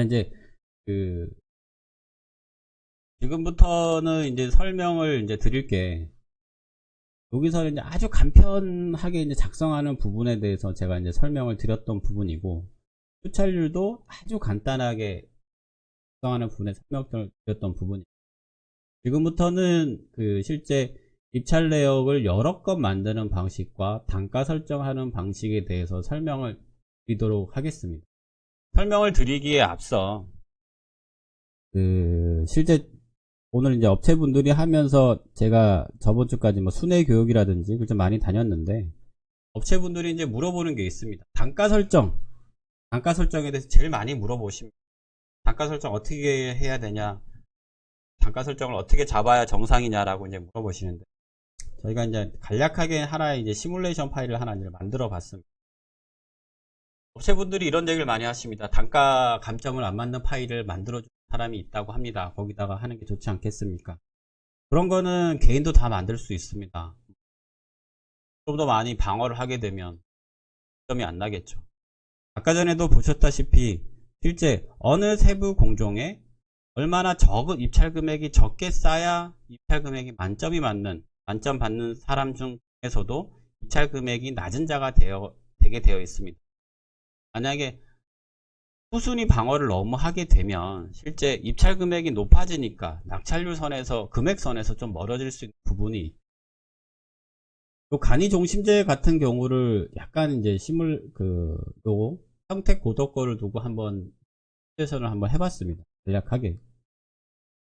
이제 그 지금부터는 이제 설명을 이제 드릴게. 여기서 이제 아주 간편하게 이제 작성하는 부분에 대해서 제가 이제 설명을 드렸던 부분이고, 수찰률도 아주 간단하게 작성하는 부분에 설명을 드렸던 부분이고, 지금부터는 실제 입찰 내역을 여러 건 만드는 방식과 단가 설정하는 방식에 대해서 설명을 드리도록 하겠습니다. 설명을 드리기에 앞서 실제 오늘 이제 업체분들이 하면서 제가 저번 주까지 뭐 순회 교육이라든지 좀 많이 다녔는데, 업체분들이 이제 물어보는 게 있습니다. 단가 설정에 대해서 제일 많이 물어보십니다. 단가 설정 어떻게 해야 되냐, 단가 설정을 어떻게 잡아야 정상이냐라고 이제 물어보시는데, 저희가 이제 간략하게 하나의 이제 시뮬레이션 파일을 하나 이제 만들어 봤습니다. 업체분들이 이런 얘기를 많이 하십니다. 단가 감점을 안 맞는 파일을 만들어주는 사람이 있다고 합니다. 거기다가 하는 게 좋지 않겠습니까? 그런 거는 개인도 다 만들 수 있습니다. 좀 더 많이 방어를 하게 되면 점이 안 나겠죠. 아까 전에도 보셨다시피 실제 어느 세부 공종에 얼마나 적은 입찰 금액이 적게 쌓야 입찰 금액이 만점이 맞는, 만점 받는 사람 중에서도 입찰 금액이 낮은 자가 되게 되어 있습니다. 만약에 꾸준히 방어를 너무 하게 되면 실제 입찰 금액이 높아지니까 낙찰률 선에서, 금액선에서 좀 멀어질 수 있는 부분이, 요 간이 종심제 같은 경우를 약간 이제 요 평택 고도 거를 두고 한번 시뮬레이션을 한번 해봤습니다. 간략하게.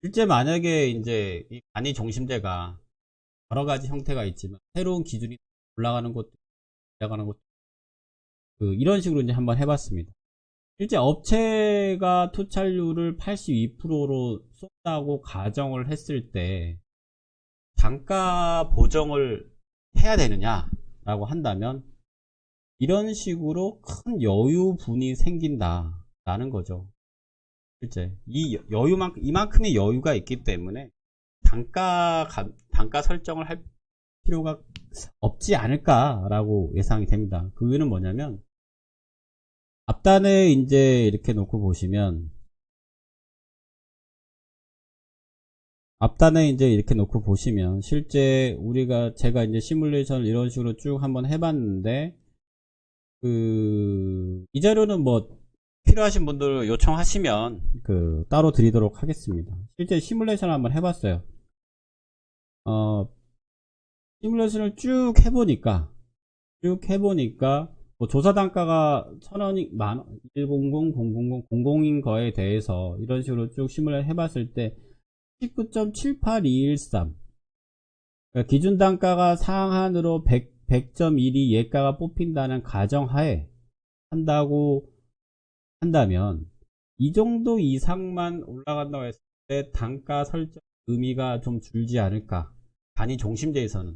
실제 만약에 이제 이 간이 종심제가 여러 가지 형태가 있지만 새로운 기준이 올라가는 것도, 올라가는 것도, 이런 식으로 이제 한번 해봤습니다. 실제 업체가 투찰률을 82%로 쏜다고 가정을 했을 때 단가 보정을 해야 되느냐라고 한다면 이런 식으로 큰 여유분이 생긴다라는 거죠. 실제 이 이만큼의 여유가 있기 때문에 단가 설정을 할 필요가 없지 않을까라고 예상이 됩니다. 그 이유는 뭐냐면, 앞단에 이제 이렇게 놓고 보시면, 실제 제가 이제 시뮬레이션을 이런 식으로 쭉 한번 해봤는데, 이 자료는 뭐 필요하신 분들 요청하시면 따로 드리도록 하겠습니다. 실제 시뮬레이션을 한번 해봤어요. 시뮬레이션을 쭉 해보니까 뭐 조사 단가가 1000원이 만원, 100, 000, 00인 거에 대해서 이런 식으로 쭉 시뮬레이션 해봤을 때 19.78213, 그러니까 기준 단가가 상한으로 100.1이 예가가 뽑힌다는 가정하에 한다고 한다면, 이 정도 이상만 올라간다고 했을 때 단가 설정 의미가 좀 줄지 않을까. 단위 종심제에서는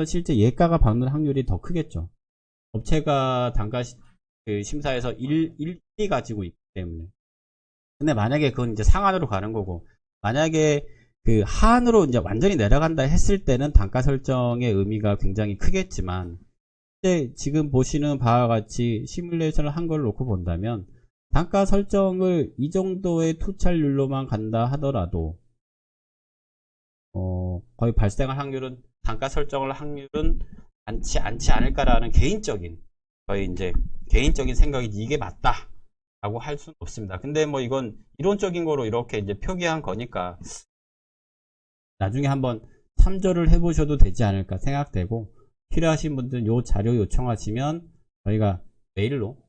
실제 예가가 받는 확률이 더 크겠죠. 업체가 단가 심사에서 1위 가지고 있기 때문에. 근데 만약에 그건 이제 상한으로 가는 거고, 만약에 하한으로 이제 완전히 내려간다 했을 때는 단가 설정의 의미가 굉장히 크겠지만, 실제 지금 보시는 바와 같이 시뮬레이션을 한 걸 놓고 본다면 단가 설정을 이 정도의 투찰률로만 간다 하더라도 거의 발생할 확률은, 단가 설정을 확률은 않지 않을까라는 저희 이제 개인적인 생각이 이게 맞다 라고 할 수는 없습니다. 근데 뭐 이건 이론적인 거로 이렇게 이제 표기한 거니까 나중에 한번 참조를 해보셔도 되지 않을까 생각되고, 필요하신 분들은 요 자료 요청하시면 저희가 메일로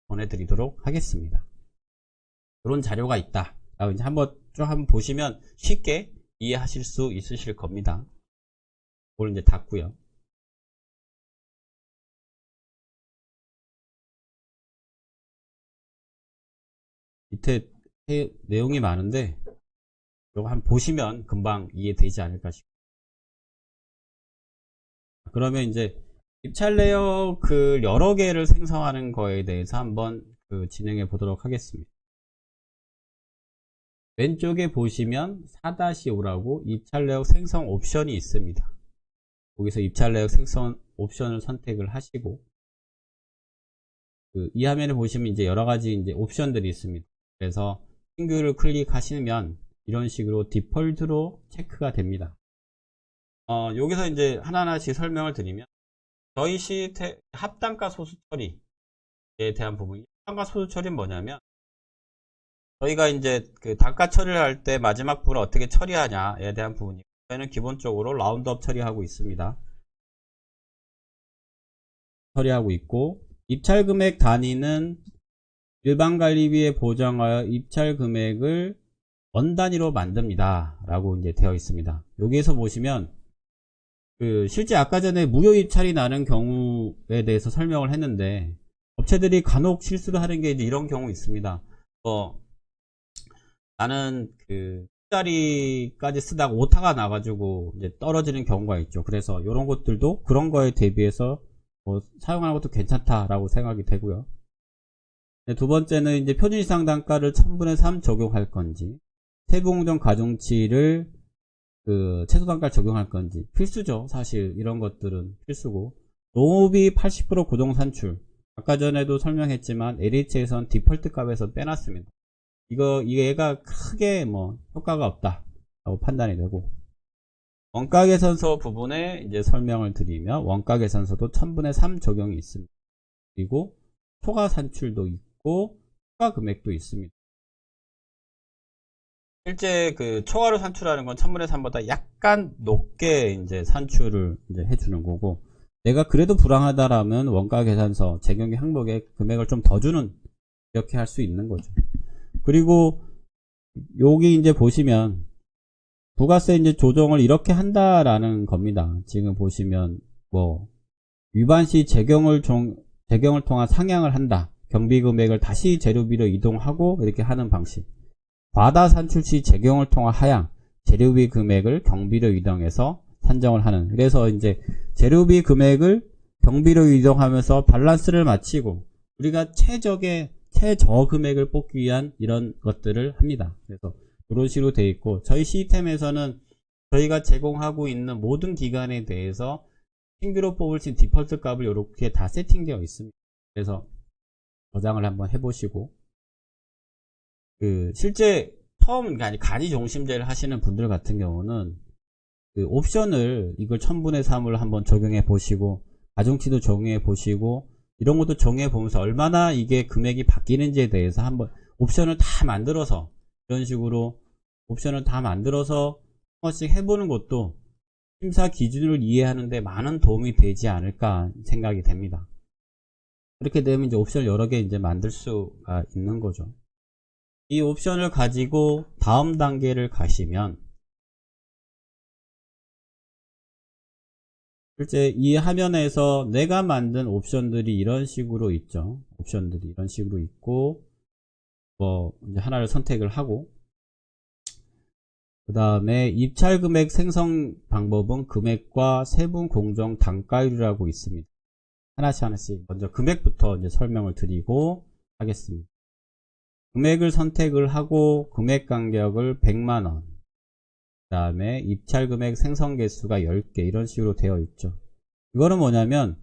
보내드리도록 하겠습니다. 이런 자료가 있다 라고 이제 한번 보시면 쉽게 이해하실 수 있으실 겁니다. 그걸 이제 닫고요. 밑에 내용이 많은데 이거 한번 보시면 금방 이해되지 않을까 싶습니다. 그러면 이제 입찰 내역 여러 개를 생성하는 거에 대해서 한번 진행해 보도록 하겠습니다. 왼쪽에 보시면 4-5라고 입찰 내역 생성 옵션이 있습니다. 거기서 입찰 내역 생성 옵션을 선택을 하시고, 이 화면에 보시면 이제 여러 가지 이제 옵션들이 있습니다. 그래서 신규를 클릭하시면 이런 식으로 디폴트로 체크가 됩니다. 여기서 이제 하나하나씩 설명을 드리면 저희 시스템 합단가 소수 처리에 대한 부분이, 합단가 소수 처리는 뭐냐면 저희가 이제 그 단가 처리를 할 때 마지막 부분을 어떻게 처리하냐에 대한 부분이, 저희는 기본적으로 라운드업 처리하고 있습니다. 처리하고 있고, 입찰 금액 단위는 일반 관리비에 보정하여 입찰 금액을 원 단위로 만듭니다 라고 이제 되어 있습니다. 여기에서 보시면 실제 아까 전에 무효 입찰이 나는 경우에 대해서 설명을 했는데, 업체들이 간혹 실수를 하는 게 이제 이런 경우 있습니다. 나는 자리까지 쓰다가 오타가 나가지고 이제 떨어지는 경우가 있죠. 그래서 이런 것들도 그런 거에 대비해서 사용하는 것도 괜찮다라고 생각이 되고요. 두 번째는 이제 표준 이상 단가를 1000분의 3 적용할 건지, 세부공정 가중치를 최소 단가를 적용할 건지 필수죠. 사실 이런 것들은 필수고, 농업이 80% 고정 산출, 아까 전에도 설명했지만 LH에선 디폴트 값에서 빼놨습니다. 얘가 크게 효과가 없다 라고 판단이 되고, 원가계산서 부분에 이제 설명을 드리면 원가계산서도 1000분의 3 적용이 있습니다. 그리고 초과 산출도 있고 초과 금액도 있습니다. 실제 초과로 산출하는 건 1000분의 3보다 약간 높게 이제 산출을 이제 해주는 거고, 내가 그래도 불안하다라면 원가계산서 재경기 항목에 금액을 좀 더 주는, 이렇게 할 수 있는 거죠. 그리고 여기 이제 보시면 부가세 이제 조정을 이렇게 한다라는 겁니다. 지금 보시면 위반 시 재경을 통한 상향을 한다. 경비 금액을 다시 재료비로 이동하고 이렇게 하는 방식. 과다 산출 시 재경을 통한 하향, 재료비 금액을 경비로 이동해서 산정을 하는. 그래서 이제 재료비 금액을 경비로 이동하면서 밸런스를 맞추고 우리가 최저 금액을 뽑기 위한 이런 것들을 합니다. 그래서 이런 식으로 되어 있고, 저희 시스템에서는 저희가 제공하고 있는 모든 기간에 대해서 신규로 뽑을 수 있는 디폴트 값을 이렇게 다 세팅되어 있습니다. 그래서 저장을 한번 해보시고, 실제 처음 간이 중심제를 하시는 분들 같은 경우는 옵션을 이걸 1000분의 3을 한번 적용해 보시고, 가중치도 적용해 보시고, 이런 것도 정해 보면서 얼마나 이게 금액이 바뀌는지에 대해서 한번 옵션을 다 만들어서, 이런 식으로 옵션을 다 만들어서 한 번씩 해보는 것도 심사 기준을 이해하는데 많은 도움이 되지 않을까 생각이 됩니다. 그렇게 되면 이제 옵션을 여러 개 이제 만들 수가 있는 거죠. 이 옵션을 가지고 다음 단계를 가시면, 실제 이 화면에서 내가 만든 옵션들이 이런 식으로 있죠. 옵션들이 이런 식으로 있고, 이제 하나를 선택을 하고, 그 다음에 입찰 금액 생성 방법은 금액과 세분 공정 단가율이라고 있습니다. 하나씩 먼저 금액부터 이제 설명을 드리고 하겠습니다. 금액을 선택을 하고 금액 간격을 100만원, 그 다음에 입찰 금액 생성 개수가 10개, 이런 식으로 되어 있죠. 이거는 뭐냐면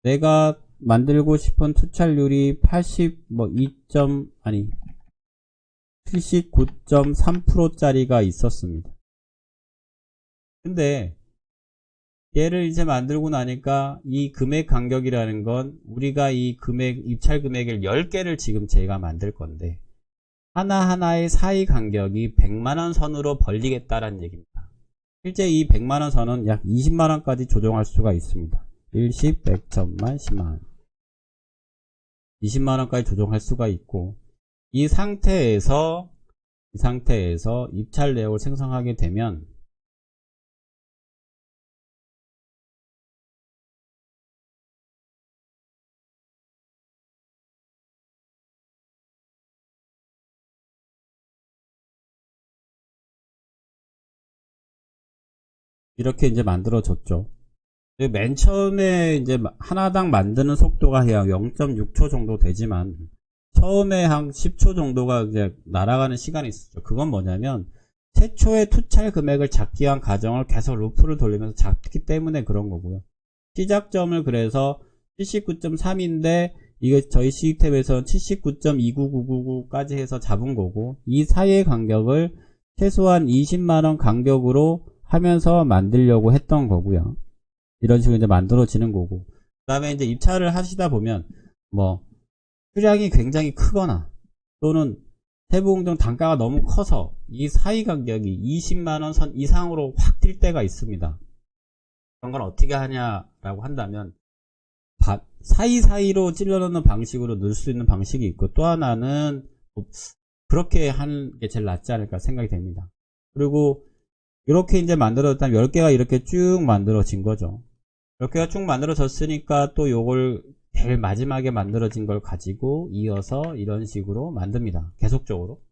내가 만들고 싶은 투찰률이 79.3%짜리가 있었습니다. 근데 얘를 이제 만들고 나니까 이 금액 간격이라는 건 우리가 이 입찰 금액을 10개를 지금 제가 만들 건데 하나하나의 사이 간격이 100만원 선으로 벌리겠다라는 얘기입니다. 실제 이 100만원 선은 약 20만원까지 조정할 수가 있습니다. 1, 10, 100, 1000만, 10만원, 20만원까지 조정할 수가 있고, 이 상태에서 입찰 내역을 생성하게 되면 이렇게 이제 만들어졌죠. 맨 처음에 이제 하나당 만드는 속도가 약 0.6초 정도 되지만 처음에 한 10초 정도가 이제 날아가는 시간이 있었죠. 그건 뭐냐면 최초의 투찰 금액을 잡기 위한 과정을 계속 루프를 돌리면서 잡기 때문에 그런 거고요. 시작점을 그래서 79.3인데 이게 저희 시스템에서 79.29999까지 해서 잡은 거고, 이 사이의 간격을 최소한 20만원 간격으로 하면서 만들려고 했던 거고요. 이런 식으로 이제 만들어지는 거고, 그 다음에 이제 입찰을 하시다 보면 뭐 수량이 굉장히 크거나 또는 세부공정 단가가 너무 커서 이 사이 간격이 20만원 선 이상으로 확 뛸 때가 있습니다. 그런 건 어떻게 하냐라고 한다면 사이사이로 찔러 넣는 방식으로 넣을 수 있는 방식이 있고, 또 하나는 그렇게 하는 게 제일 낫지 않을까 생각이 됩니다. 그리고 이렇게 이제 만들어졌다면 10개가 이렇게 쭉 만들어진 거죠. 10개가 쭉 만들어졌으니까 또 요걸 제일 마지막에 만들어진 걸 가지고 이어서 이런 식으로 만듭니다. 계속적으로.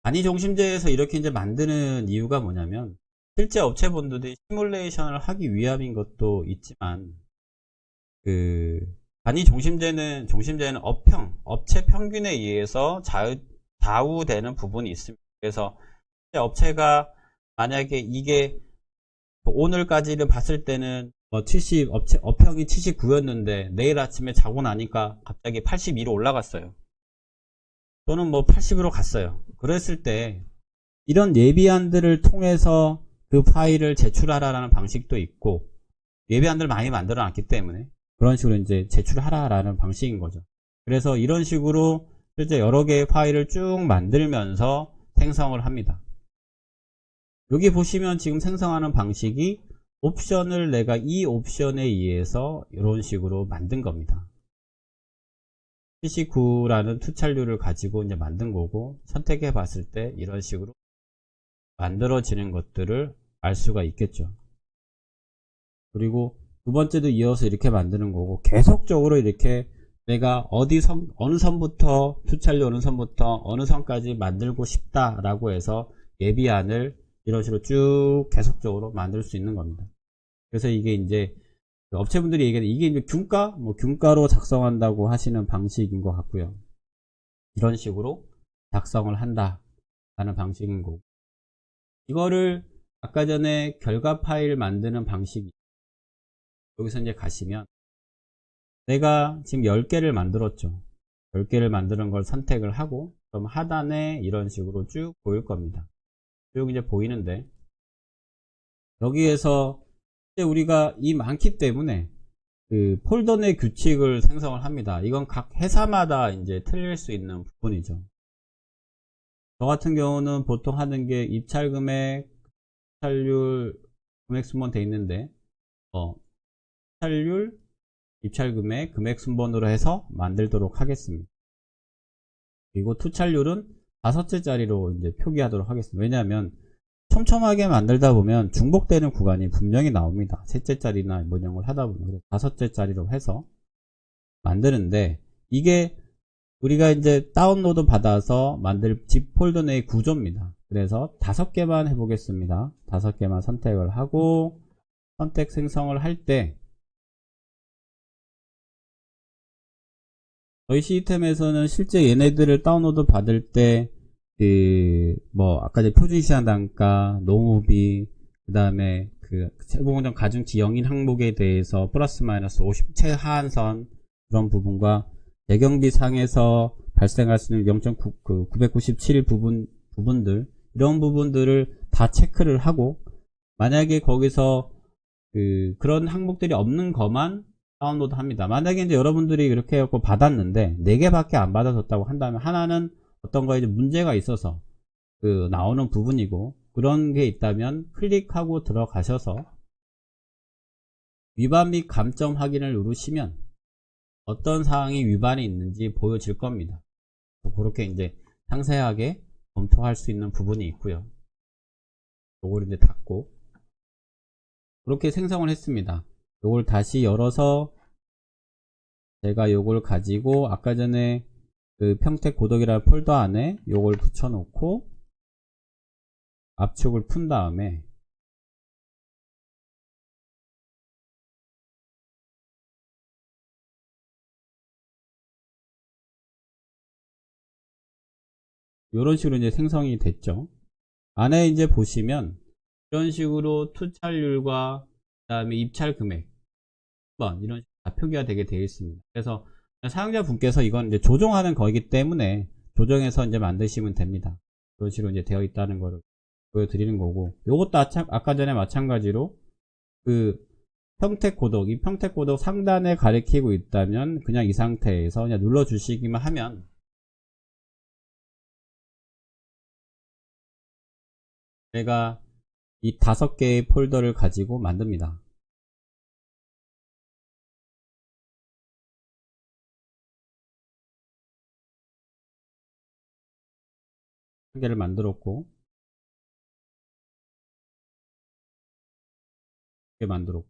단위 종심제에서 이렇게 이제 만드는 이유가 뭐냐면, 실제 업체분들이 시뮬레이션을 하기 위함인 것도 있지만, 단위 종심제는 업체 평균에 의해서 좌우되는 부분이 있습니다. 그래서 업체가 만약에 이게 오늘까지를 봤을 때는 업평이 79였는데 내일 아침에 자고 나니까 갑자기 82로 올라갔어요. 또는 뭐 80으로 갔어요. 그랬을 때 이런 예비안들을 통해서 그 파일을 제출하라는 방식도 있고, 예비안들을 많이 만들어 놨기 때문에 그런 식으로 이제 제출하라라는 방식인 거죠. 그래서 이런 식으로 실제 여러 개의 파일을 쭉 만들면서 생성을 합니다. 여기 보시면 지금 생성하는 방식이 옵션을 내가 이 옵션에 의해서 이런 식으로 만든 겁니다. CC9라는 투찰류를 가지고 이제 만든 거고, 선택해 봤을 때 이런 식으로 만들어지는 것들을 알 수가 있겠죠. 그리고 두 번째도 이어서 이렇게 만드는 거고, 계속적으로 이렇게 내가 어느 선부터 투찰류 어느 선부터 어느 선까지 만들고 싶다라고 해서 예비안을 이런 식으로 쭉 계속적으로 만들 수 있는 겁니다. 그래서 이게 이제 업체분들이 얘기하는 이게 이제 균가로 작성한다고 하시는 방식인 것 같고요. 이런 식으로 작성을 한다라는 방식인 거고, 이거를 아까 전에 결과 파일 만드는 방식이, 여기서 이제 가시면 내가 지금 10개를 만들었죠. 10개를 만드는 걸 선택을 하고, 그럼 하단에 이런 식으로 쭉 보일 겁니다. 쭉 이제 보이는데, 여기에서 이제 우리가 이 많기 때문에 그 폴더 내 규칙을 생성을 합니다. 이건 각 회사마다 이제 틀릴 수 있는 부분이죠. 저 같은 경우는 보통 하는 게 입찰 금액, 입찰률, 금액 순번 돼 있는데, 입찰률, 입찰 금액, 금액 순번으로 해서 만들도록 하겠습니다. 그리고 투찰률은 5자리로 이제 표기하도록 하겠습니다. 왜냐하면 촘촘하게 만들다 보면 중복되는 구간이 분명히 나옵니다. 셋째짜리나 문형을 하다 보면 5자리로 해서 만드는데, 이게 우리가 이제 다운로드 받아서 만들 zip 폴더 내의 구조입니다. 그래서 5개만 해보겠습니다. 5개만 선택을 하고 선택 생성을 할 때, 저희 시스템에서는 실제 얘네들을 다운로드 받을 때 아까 표준 시장 단가, 농후비, 그 다음에 세부공정 가중치 영인 항목에 대해서 플러스 마이너스 50 최하한선, 그런 부분과 재경비 상에서 발생할 수 있는 0.997 부분들, 이런 부분들을 다 체크를 하고, 만약에 거기서 그런 항목들이 없는 것만 다운로드 합니다. 만약에 이제 여러분들이 이렇게 해갖고 받았는데 4개밖에 안 받아줬다고 한다면, 하나는 어떤 거에 문제가 있어서 나오는 부분이고, 그런 게 있다면 클릭하고 들어가셔서 위반 및 감점 확인을 누르시면 어떤 사항이 위반이 있는지 보여질 겁니다. 그렇게 이제 상세하게 검토할 수 있는 부분이 있고요. 요걸 이제 닫고, 그렇게 생성을 했습니다. 요걸 다시 열어서 제가 요걸 가지고 아까 전에 평택 고덕이라는 폴더 안에 요걸 붙여놓고 압축을 푼 다음에 이런 식으로 이제 생성이 됐죠. 안에 이제 보시면 이런 식으로 투찰률과 그 다음에 입찰 금액, 이런 식으로 다 표기가 되게 되어 있습니다. 그래서 사용자분께서 이건 이제 조정하는 거이기 때문에 조정해서 이제 만드시면 됩니다. 그런 식으로 이제 되어 있다는 거를 보여드리는 거고, 요것도 아까 전에 마찬가지로 그 평택 고독, 이 평택 고독 상단에 가리키고 있다면 그냥 이 상태에서 그냥 눌러 주시기만 하면 제가 이 5개의 폴더를 가지고 만듭니다. 한 개를 만들었고, 두 개 만들었고,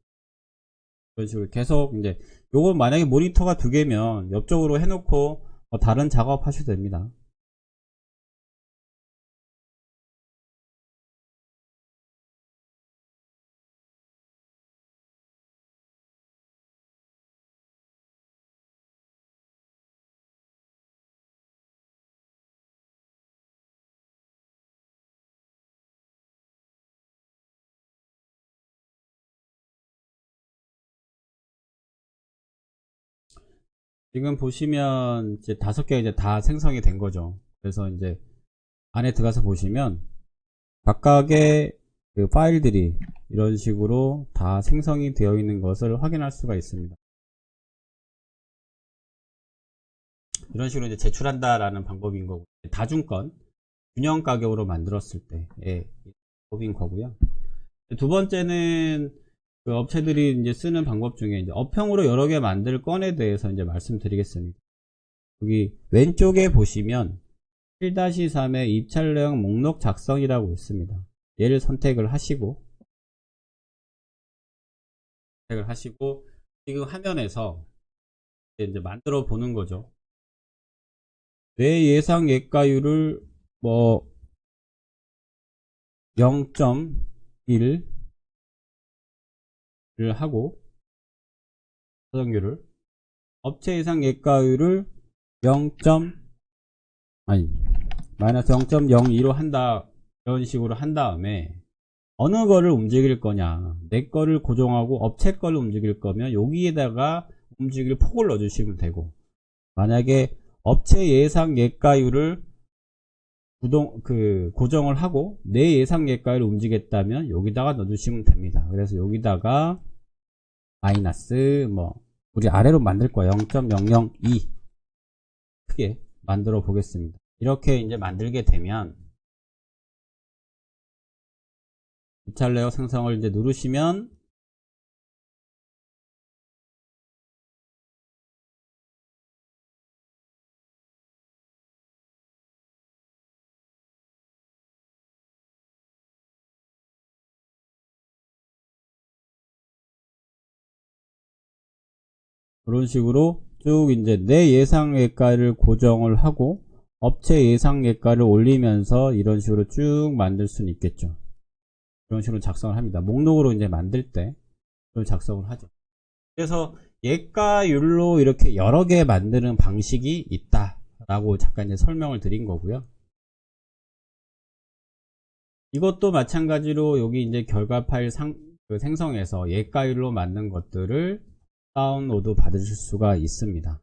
이런 식으로 계속 이제 요거 만약에 모니터가 2개면 옆쪽으로 해놓고 다른 작업 하셔도 됩니다. 지금 보시면 이제 5개 이제 다 생성이 된 거죠. 그래서 이제 안에 들어가서 보시면 각각의 그 파일들이 이런 식으로 다 생성이 되어 있는 것을 확인할 수가 있습니다. 이런 식으로 이제 제출한다라는 방법인 거고, 다중권 균형 가격으로 만들었을 때의 방법인 거고요. 두 번째는 그 업체들이 이제 쓰는 방법 중에 이제 업형으로 여러 개 만들 건에 대해서 이제 말씀드리겠습니다. 여기 왼쪽에 보시면 7-3의 입찰 내용 목록 작성이라고 있습니다. 얘를 선택을 하시고 지금 화면에서 이제 만들어 보는 거죠. 내 예상 예가율을 뭐 0.1을 하고 사정률을 업체 예상 예가율을 마이너스 0.02로 한다, 이런 식으로 한 다음에 어느 거를 움직일 거냐, 내 거를 고정하고 업체 거를 움직일 거면 여기에다가 움직일 폭을 넣어 주시면 되고, 만약에 업체 예상 예가율을 고정을 하고 내 예상 예가율을 움직였다면 여기다가 넣어 주시면 됩니다. 그래서 여기다가 마이너스 우리 아래로 만들 거야. 0.002 크게 만들어 보겠습니다. 이렇게 이제 만들게 되면 입찰 내역 생성을 이제 누르시면 이런 식으로 쭉 이제 내 예상 예가를 고정을 하고 업체 예상 예가를 올리면서 이런 식으로 쭉 만들 수는 있겠죠. 이런 식으로 작성을 합니다. 목록으로 이제 만들 때 이런 작성을 하죠. 그래서 예가율로 이렇게 여러 개 만드는 방식이 있다 라고 잠깐 이제 설명을 드린 거고요. 이것도 마찬가지로 여기 이제 결과 파일 생성해서 예가율로 만든 것들을 다운로드 받으실 수가 있습니다.